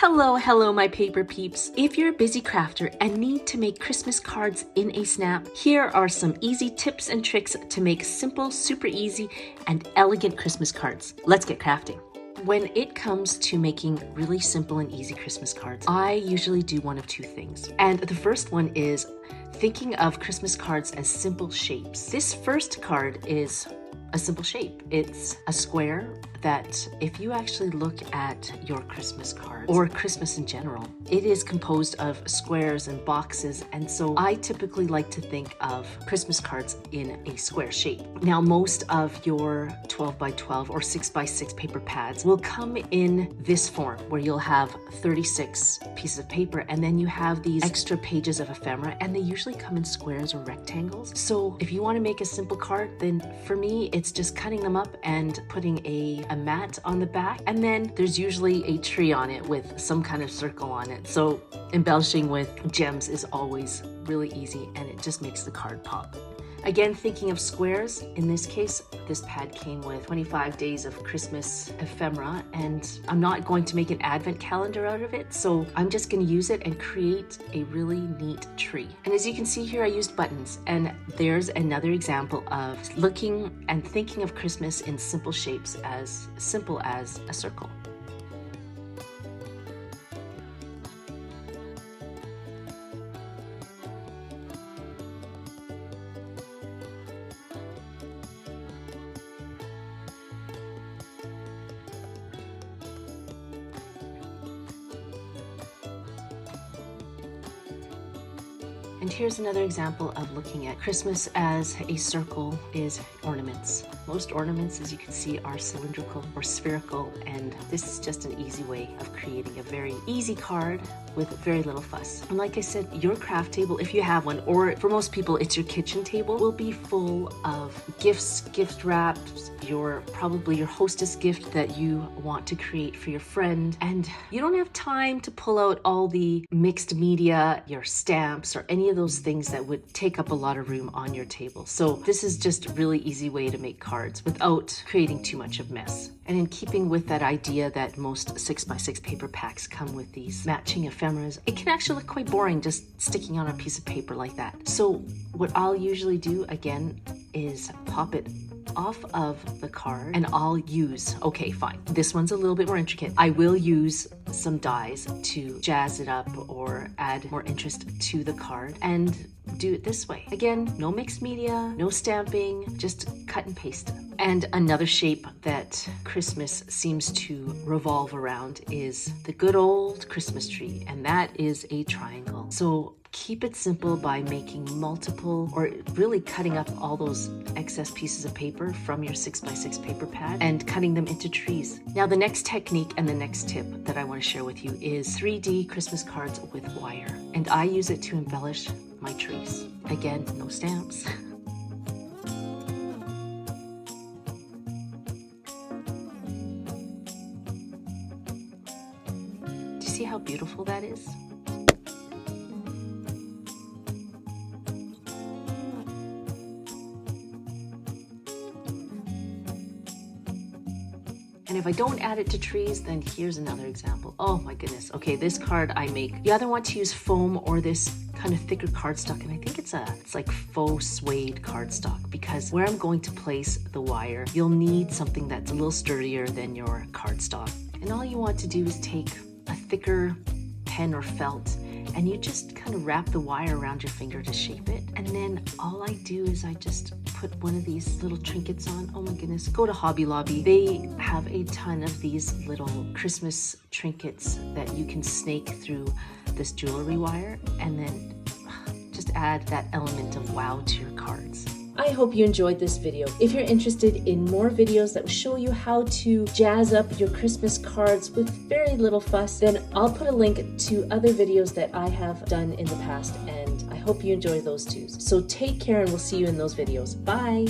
Hello, my paper peeps. If you're a busy crafter and need to make Christmas cards in a snap, here are some easy tips and tricks to make simple, super easy, and elegant Christmas cards. Let's get crafting. When it comes to making really simple and easy Christmas cards, I usually do one of two things. And the first one is thinking of Christmas cards as simple shapes. This first card is a simple shape. It's a square that if you actually look at your Christmas cards or Christmas in general, it is composed of squares and boxes. And so I typically like to think of Christmas cards in a square shape. Now, most of your 12 by 12 or 6 by 6 paper pads will come in this form where you'll have 36 pieces of paper and then you have these extra pages of ephemera, and they usually come in squares or rectangles. So if you want to make a simple card, then for me, it's just cutting them up and putting a mat on the back, and then there's usually a tree on it with some kind of circle on it. So embellishing with gems is always really easy, and it just makes the card pop. Again, thinking of squares, in this case, this pad came with 25 days of Christmas ephemera, and I'm not going to make an advent calendar out of it, so I'm just going to use it and create a really neat tree. And as you can see here, I used buttons, and there's another example of looking and thinking of Christmas in simple shapes, as simple as a circle. And here's another example of looking at Christmas as a circle is ornaments. Most ornaments, as you can see, are cylindrical or spherical, and this is just an easy way of creating a very easy card with very little fuss. And like I said, your craft table, if you have one, or for most people, it's your kitchen table, will be full of gifts, gift wraps, probably your hostess gift that you want to create for your friend, and you don't have time to pull out all the mixed media, your stamps, or any of those things that would take up a lot of room on your table. So this is just a really easy way to make cards without creating too much of mess. And in keeping with that idea that most 6 by 6 paper packs come with these matching ephemeras, it can actually look quite boring just sticking on a piece of paper like that. So what I'll usually do, again, is pop it off of the card, and I'll use, okay, fine, this one's a little bit more intricate. I will use some dies to jazz it up or add more interest to the card, and do it this way. Again, no mixed media, no stamping, just cut and paste. And another shape that Christmas seems to revolve around is the good old Christmas tree, and that is a triangle. So keep it simple by making multiple, or really cutting up all those excess pieces of paper from your 6 by 6 paper pad and cutting them into trees. Now, the next technique and the next tip that I want to share with you is 3D Christmas cards with wire. And I use it to embellish my trees. Again, no stamps. Do you see how beautiful that is? And if I don't add it to trees, then here's another example. Oh my goodness. Okay, this card I make. You either want to use foam or this kind of thicker cardstock, and I think it's like faux suede cardstock, because where I'm going to place the wire, you'll need something that's a little sturdier than your cardstock. And all you want to do is take a thicker pen or felt, and you just kind of wrap the wire around your finger to shape it. And then all I do is I just put one of these little trinkets on. Oh my goodness, go to Hobby Lobby. They have a ton of these little Christmas trinkets that you can snake through this jewelry wire, and then just add that element of wow to your cards. I hope you enjoyed this video. If you're interested in more videos that will show you how to jazz up your Christmas cards with very little fuss, then I'll put a link to other videos that I have done in the past, and I hope you enjoy those too. So take care, and we'll see you in those videos. Bye!